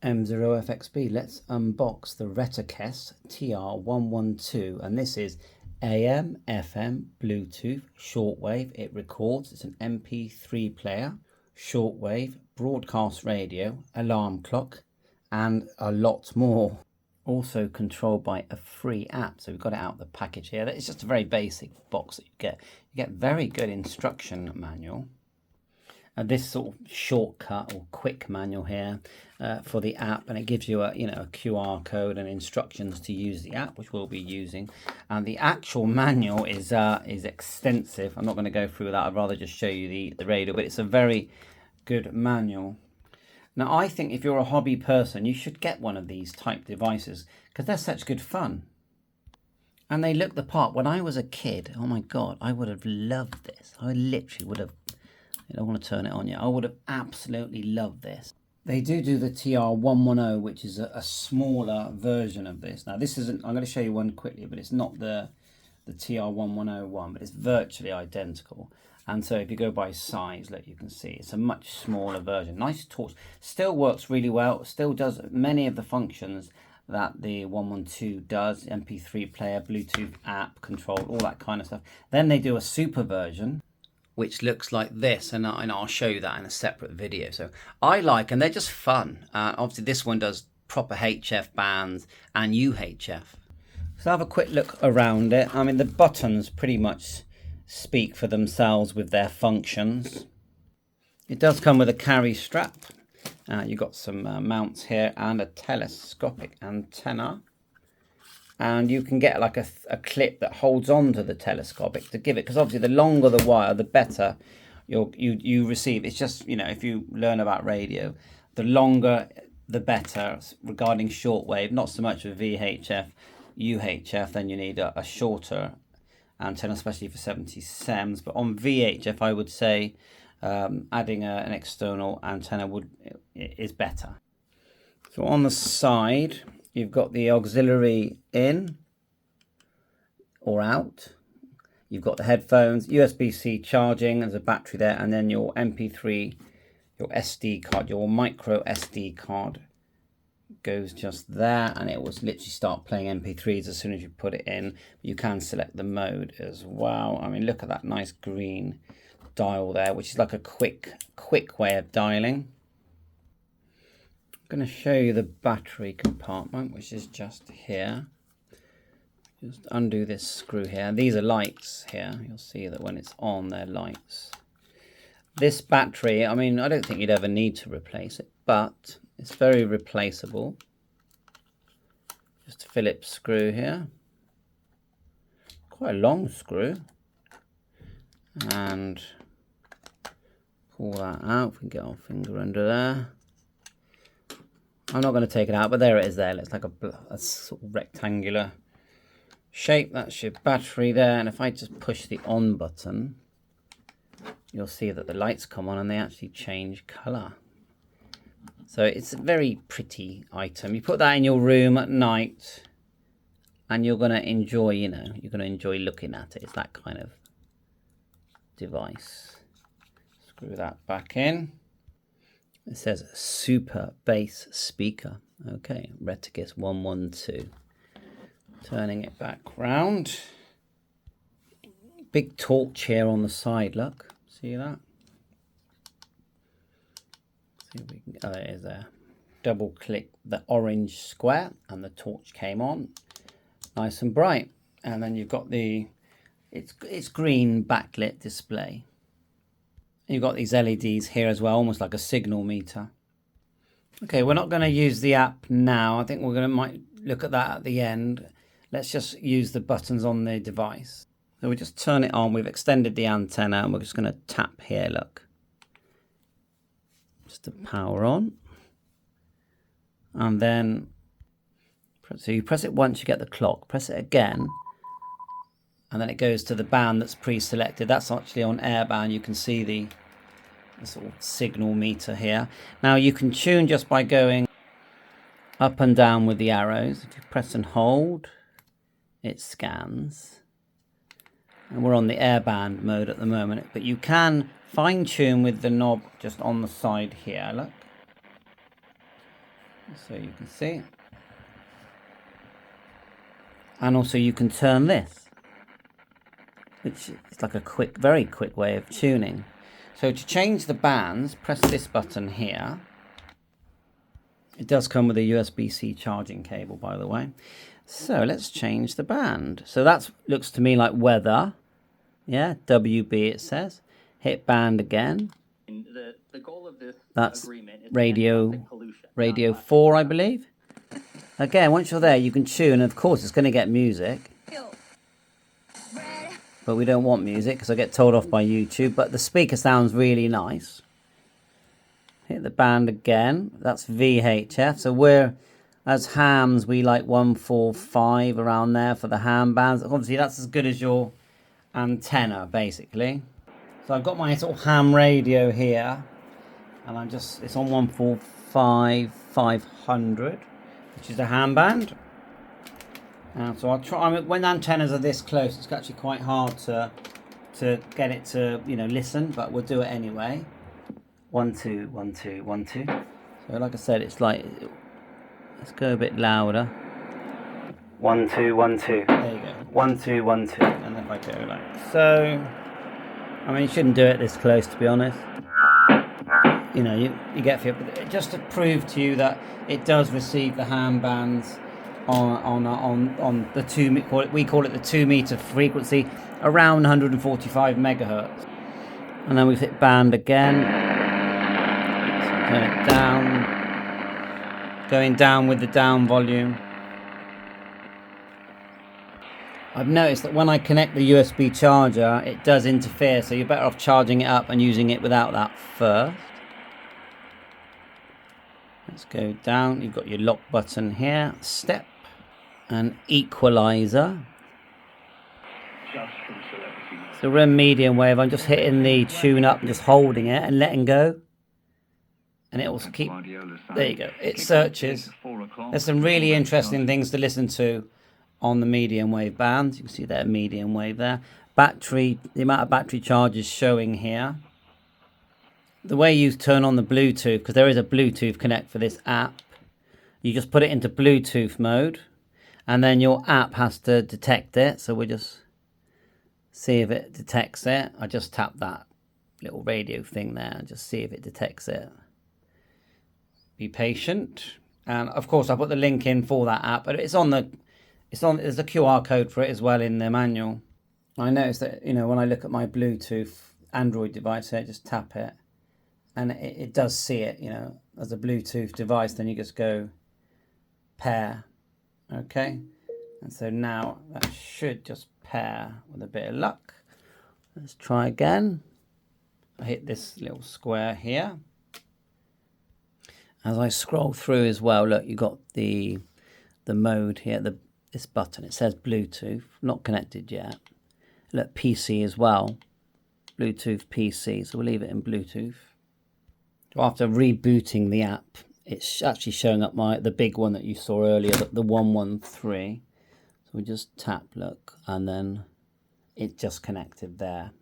M0FXB, let's unbox the RETEKESS TR112, and this is AM, FM, Bluetooth, shortwave. It records, it's an MP3 player, shortwave, broadcast radio, alarm clock, and a lot more. Also controlled by a free app, so we've got it out of the package here. It's just a very basic box that you get. You get very good instruction manual. This sort of shortcut or quick manual here for the app, and it gives you a a QR code and instructions to use the app, which we'll be using. And the actual manual is extensive. I'm not going to go through that. I'd rather just show you the radio, but it's a very good manual. Now, I think if you're a hobby person, you should get one of these type devices because they're such good fun. And they look the part. When I was a kid, oh my God, I would have loved this. I literally would have. I don't want to turn it on yet. I would have absolutely loved this. They do the TR110, which is a smaller version of this. Now, this isn't. I'm going to show you one quickly, but it's not the TR110 but it's virtually identical. And so if you go by size, look, you can see it's a much smaller version. Nice torch. Still works really well. Still does many of the functions that the 112 does. MP3 player, Bluetooth app, control, all that kind of stuff. Then they do a super version, which looks like this, and I'll show you that in a separate video. So I like, and they're just fun. Obviously this one does proper HF bands and UHF. So have a quick look around it. I mean, the buttons pretty much speak for themselves with their functions. It does come with a carry strap. You've got some mounts here and a telescopic antenna. And you can get like a clip that holds on to the telescopic to give it, because obviously the longer the wire, the better you receive. It's just, if you learn about radio, the longer the better regarding shortwave. Not so much with VHF, UHF, then you need a shorter antenna, especially for 70 SEMS. But on VHF, I would say adding an external antenna is better. So on the side, you've got the auxiliary in or out. You've got the headphones, USB-C charging, there's a battery there, and then your MP3, your SD card, your micro SD card goes just there, and it will literally start playing MP3s as soon as you put it in. You can select the mode as well. I mean, look at that nice green dial there, which is like a quick way of dialing. I'm going to show you the battery compartment, which is just here. Just undo this screw here. These are lights here. You'll see that when it's on, they're lights. This battery, I mean, I don't think you'd ever need to replace it, but it's very replaceable. Just a Phillips screw here. Quite a long screw. And pull that out. If we can get our finger under there. I'm not going to take it out, but there it is there. It's like a sort of rectangular shape. That's your battery there. And if I just push the on button, you'll see that the lights come on and they actually change color. So it's a very pretty item. You put that in your room at night and you're going to enjoy, you're going to enjoy looking at it. It's that kind of device. Screw that back in. It says super bass speaker. Okay, RETEKESS 112. Turning it back round. Big torch here on the side, look. See that? See if we can, oh, there it is there. Double click the orange square and the torch came on. Nice and bright. And then you've got it's green backlit display. You've got these LEDs here as well, almost like a signal meter. Okay, we're not going to use the app now. I think might look at that at the end. Let's just use the buttons on the device. So we just turn it on. We've extended the antenna and we're just going to tap here, look. Just to power on. And then, so you press it once, you get the clock. Press it again. And then it goes to the band that's pre-selected. That's actually on AIRBAND. You can see the sort of signal meter here. Now you can tune just by going up and down with the arrows. If you press and hold, it scans. And we're on the AIRBAND mode at the moment. But you can fine tune with the knob just on the side here. Look. so you can see. And also you can turn this, which is like a quick, very quick way of tuning. So to change the bands, press this button here. It does come with a USB-C charging cable, by the way. So let's change the band. So that looks to me like weather. Yeah, WB it says. Hit band again. The goal of this That's radio 4, I believe. Again, once you're there, you can tune. And of course, it's going to get music. But we don't want music because I get told off by YouTube. But the speaker sounds really nice. Hit the band again. That's VHF. So we're, as hams, we like 145 around there for the ham bands. Obviously, that's as good as your antenna, basically. So I've got my sort of ham radio here. And it's on 145 500, which is a ham band. So I'll try, when antennas are this close, it's actually quite hard to get it to, listen, but we'll do it anyway. 1 2 1 2 1 2. So like I said, it's like, let's go a bit louder. 1 2 1 2. There you go. 1 2 1 2. And then if I go like so, I mean, you shouldn't do it this close, to be honest. You get feel, but just to prove to you that it does receive the ham bands on the 2, we call it the 2 meter frequency, around 145 megahertz. And then we hit band again. So turn it down. Going down with the down volume. I've noticed that when I connect the USB charger, it does interfere, so you're better off charging it up and using it without that first. Let's go down. You've got your lock button here, step, and equalizer. So we're in medium wave. I'm just hitting the tune up and just holding it and letting go. And it will keep, there you go. It searches. There's some really interesting things to listen to on the medium wave band. You can see that medium wave there. Battery, the amount of battery charge is showing here. The way you turn on the Bluetooth, because there is a Bluetooth connect for this app, you just put it into Bluetooth mode, and then your app has to detect it. So we'll just see if it detects it. I just tap that little radio thing there and just see if it detects it. Be patient. And of course, I put the link in for that app, but there's a QR code for it as well in the manual. I noticed that, when I look at my Bluetooth Android device here, just tap it. And it does see it, as a Bluetooth device. Then you just go pair. Okay. And so now that should just pair with a bit of luck. Let's try again. I hit this little square here. As I scroll through as well, look, you got the mode here, this button. It says Bluetooth, not connected yet. Look, PC as well. Bluetooth PC. So we'll leave it in Bluetooth. After rebooting the app, it's actually showing up the big one that you saw earlier, the 113. So we just tap, look, and then it just connected there.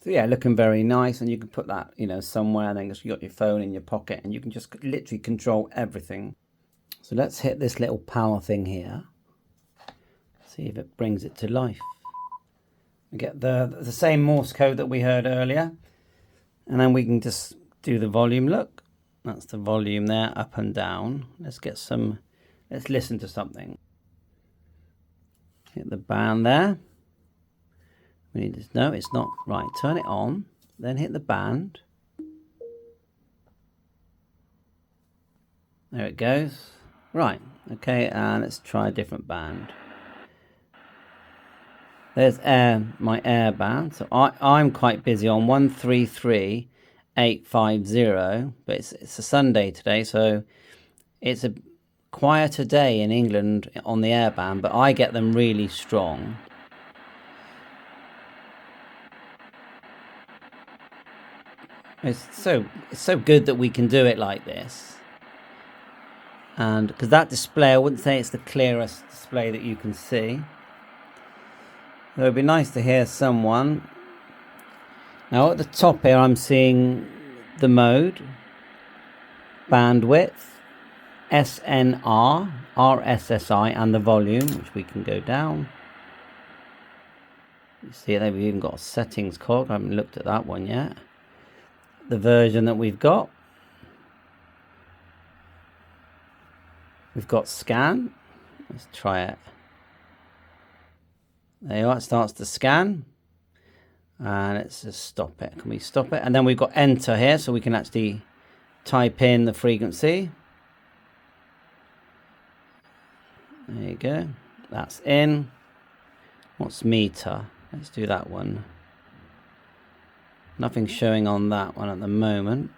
So yeah, looking very nice, and you can put that, somewhere, and then you got your phone in your pocket, and you can just literally control everything. So let's hit this little power thing here. See if it brings it to life. We get the same Morse code that we heard earlier, and then we can just do the volume. Look, that's the volume there, up and down. Let's listen to something. Hit the band there. We need to know it's not right. Turn it on, then hit the band. There it goes. Right, okay, and let's try a different band. There's my AIRBAND. So I'm quite busy on 133850, but it's a Sunday today, so it's a quieter day in England on the AIRBAND, but I get them really strong. It's so good that we can do it like this. And because that display, I wouldn't say it's the clearest display that you can see. So it'd be nice to hear someone. Now at the top here, I'm seeing the mode, bandwidth, SNR, RSSI, and the volume, which we can go down. You see there, we've even got a settings cog. I haven't looked at that one yet. The version that we've got. We've got scan. Let's try it. There you are, it starts to scan. And let's just stop it. Can we stop it? And then we've got enter here, so we can actually type in the frequency. There you go. That's in. What's meter? Let's do that one. Nothing showing on that one at the moment.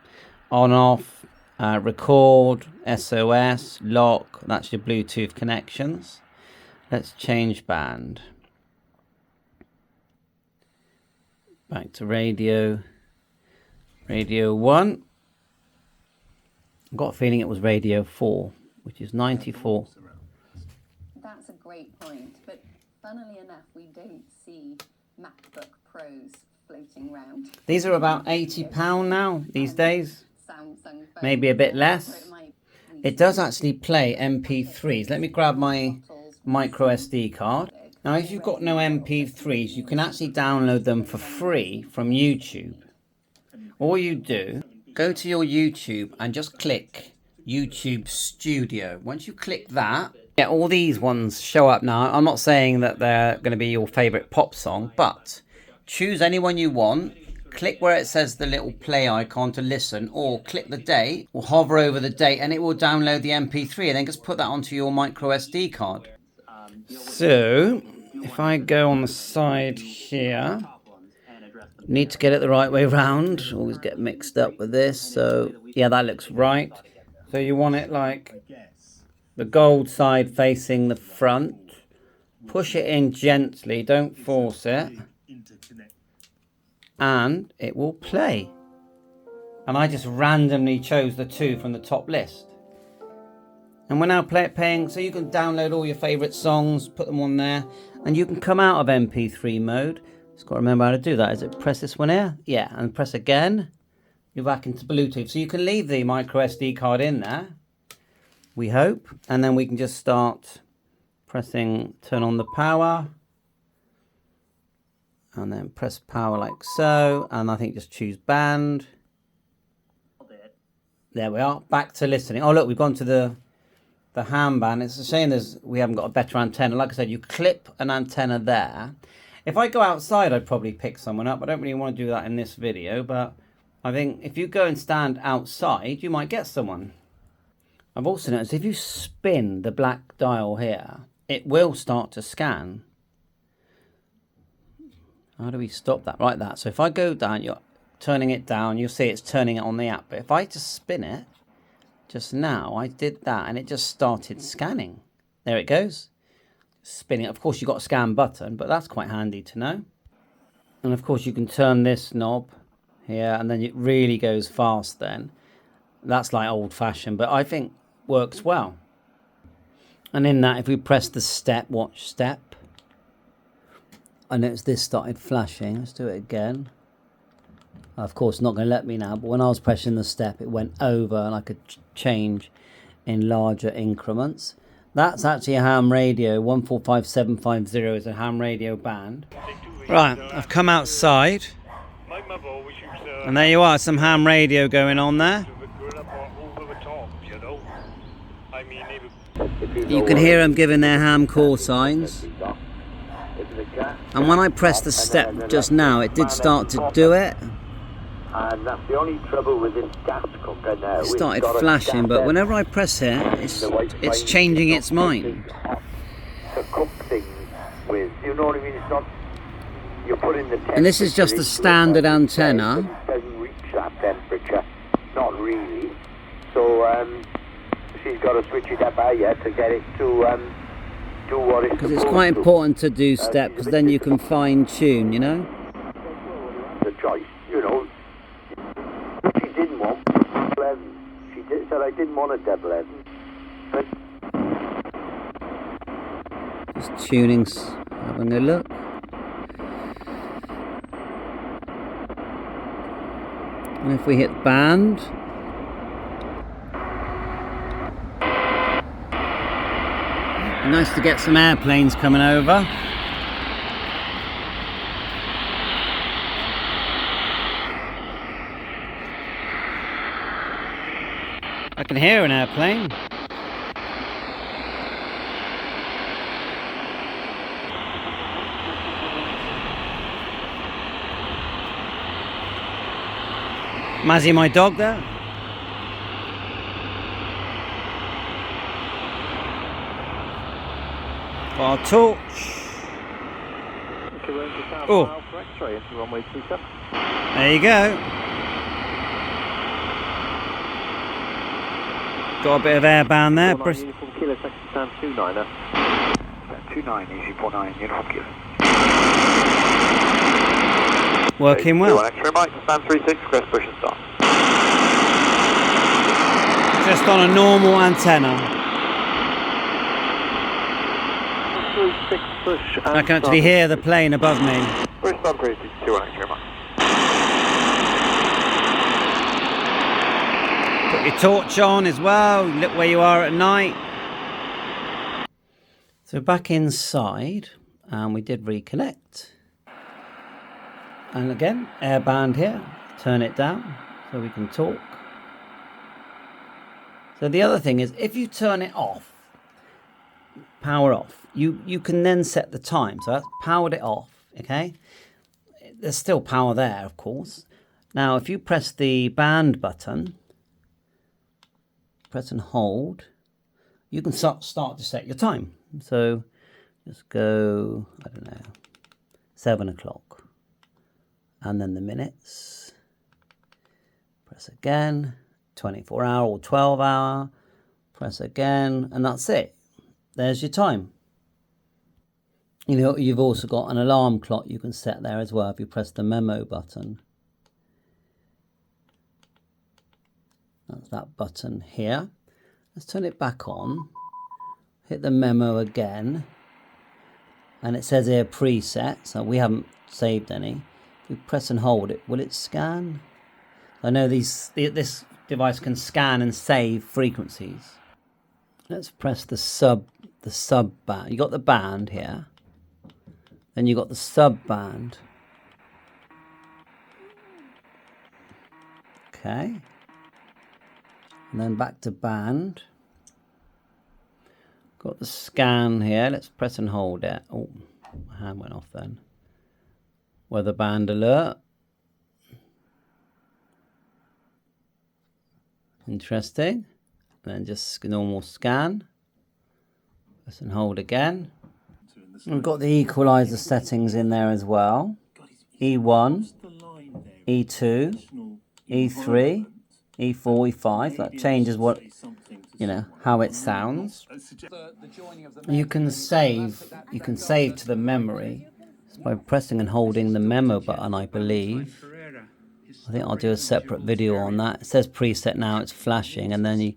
On, off, record, SOS, lock. That's your Bluetooth connections. Let's change band. Back to radio. Radio 1. I've got a feeling it was radio 4, which is 94. That's a great point, but funnily enough, we don't see MacBook Pros floating around. These are about £80 now these days. Maybe a bit less. It does actually play MP3s. Let me grab my micro SD card. Now, if you've got no MP3s, you can actually download them for free from YouTube. All you do, go to your YouTube and just click YouTube Studio. Once you click that, yeah, all these ones show up now. I'm not saying that they're going to be your favorite pop song, but choose any one you want. Click where it says the little play icon to listen, or click the date, or hover over the date, and it will download the MP3, and then just put that onto your micro SD card. So, if I go on the side here, need to get it the right way round. Always get mixed up with this. So, yeah, that looks right. So you want it like the gold side facing the front. Push it in gently, don't force it. And it will play. And I just randomly chose the 2 from the top list. And we're now playing, so you can download all your favourite songs, put them on there, and you can come out of MP3 mode. Just got to remember how to do that. Is it press this one here? Yeah, and press again. You're back into Bluetooth. So you can leave the micro SD card in there, we hope. And then we can just start pressing, turn on the power. And then press power like so. And I think just choose band. There we are, back to listening. Oh, look, we've gone to the ham band. It's a shame we haven't got a better antenna. Like I said, you clip an antenna there. If I go outside, I'd probably pick someone up. I don't really want to do that in this video, but I think if you go and stand outside, you might get someone. I've also noticed if you spin the black dial here, it will start to scan. How do we stop that? Like that. So if I go down, you're turning it down, you'll see it's turning it on the app. But if I just spin it, just now, I did that and it just started scanning. There it goes. Spinning. Of course, you've got a scan button, but that's quite handy to know. And of course, you can turn this knob here and then it really goes fast then. That's like old-fashioned, but I think works well. And in that, if we press the step, watch step. I noticed this started flashing. Let's do it again. Of course, it's not going to let me now, but when I was pressing the step, it went over and I could change in larger increments. That's actually a ham radio. 145750 is a ham radio band. Right, I've come outside. And there you are, some ham radio going on there. You can hear them giving their ham call signs. And when I pressed the step just now, it did start to do it. And that's the only trouble with this gas cooker now. It started flashing, but whenever I press it, it's changing its mind. To cook things with, you know what I mean? It's not, you put in the temperature. And this is just a standard antenna. It doesn't reach that temperature, not really. So she's got to switch it up higher to get it to do what it's supposed to. Because it's quite important to do step, because then you can fine tune, you know? The choice, you know. She didn't want double Evans. She said I didn't want a double Evans. But just tuning's having a look. And if we hit band, nice to get some airplanes coming over. I can hear an airplane. Mazzy, my dog there. Got our torch. Oh, there you go. Got a bit of airband there. Uniform Kilo, second stand 29er. 29, easy 49, uniform Kilo. Working well. X-ray Mike, stand 36, crest push and start. Just on a normal antenna. 36 push and I can actually hear the plane above me. We're stand 362 on X-ray Mike. Put your torch on as well. Look where you are at night. So back inside, and we did reconnect. And again, airband here. Turn it down so we can talk. So the other thing is, if you turn it off, power off, you can then set the time. So that's powered it off, okay? There's still power there, of course. Now, if you press the band button, press and hold, you can start to set your time. So just go, I don't know, 7 o'clock. And then the minutes. Press again, 24 hour or 12 hour. Press again, and that's it. There's your time. You know, you've also got an alarm clock you can set there as well if you press the memo button. That's that button here. Let's turn it back on. Hit the memo again. And it says here preset, so we haven't saved any. If you press and hold it, will it scan? I know this device can scan and save frequencies. Let's press the sub band. You got the band here. Then you got the sub band. Okay. And then back to band. Got the scan here. Let's press and hold it. Oh, my hand went off then. Weather band alert. Interesting. And then just normal scan. Press and hold again. We've got the equalizer settings in there as well. E1, E2, E3, E4, E5. That changes what, you know, how it sounds. You can save to the memory by pressing and holding the memo button, I believe. I think I'll do a separate video on that. It says preset now, it's flashing, and then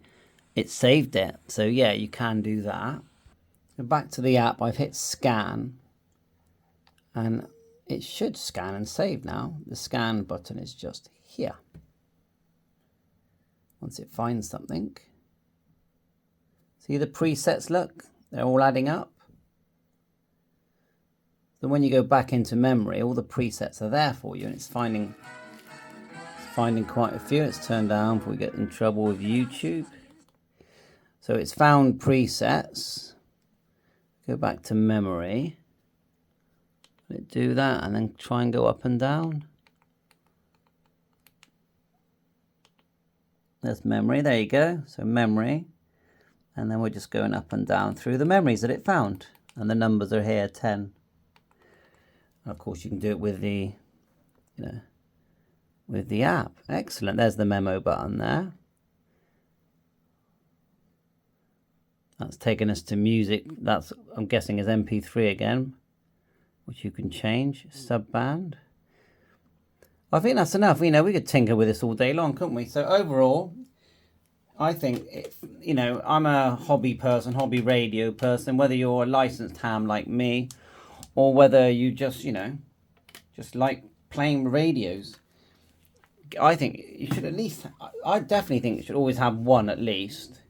it saved it. So yeah, you can do that. Back to the app, I've hit scan, and it should scan and save now. The scan button is just here. Once it finds something. See the presets, look, they're all adding up. So when you go back into memory, all the presets are there for you, and it's finding quite a few. Let's turn down before we get in trouble with YouTube. So it's found presets. Go back to memory. Let it do that, and then try and go up and down. There's memory, there you go. So memory. And then we're just going up and down through the memories that it found. And the numbers are here, 10. And of course you can do it with the, you know, with the app. Excellent, there's the memo button there. That's taken us to music. That's, I'm guessing, is MP3 again, which you can change, sub-band. I think that's enough. You know, we could tinker with this all day long, couldn't we? So overall, I think, you know, I'm a hobby person, hobby radio person, whether you're a licensed ham like me, or whether you just, you know, just like playing radios. I think you should at least, I definitely think you should always have one at least,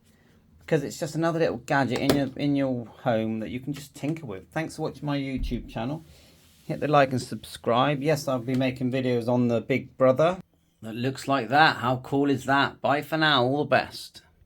because it's just another little gadget in your home that you can just tinker with. Thanks for watching my YouTube channel. Hit the like and subscribe. Yes, I'll be making videos on the Big Brother that looks like that. How cool is that? Bye for now. All the best.